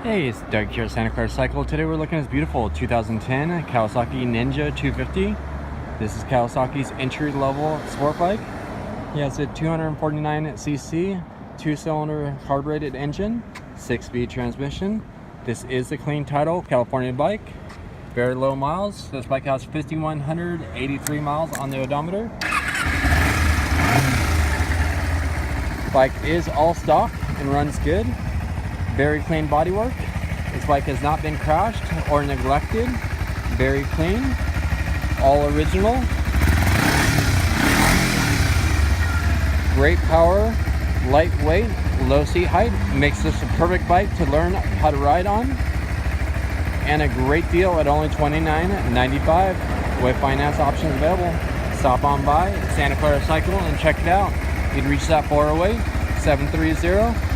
Hey, it's Doug here at Santa Clara Cycle. Today we're looking at this beautiful 2010 Kawasaki Ninja 250. This is Kawasaki's entry-level sport bike. He has a 249cc, 2-cylinder carbureted engine, 6-speed transmission. This is a clean title California bike. Very low miles. This bike has 5,183 miles on the odometer. Bike is all stock and runs good. Very clean bodywork. This bike has not been crashed or neglected. Very clean. All original. Great power. Lightweight. Low seat height. Makes this a perfect bike to learn how to ride on. And a great deal at only $29.95 with finance options available. Stop on by Santa Clara Cycle and check it out. You'd reach that 408-730-0600.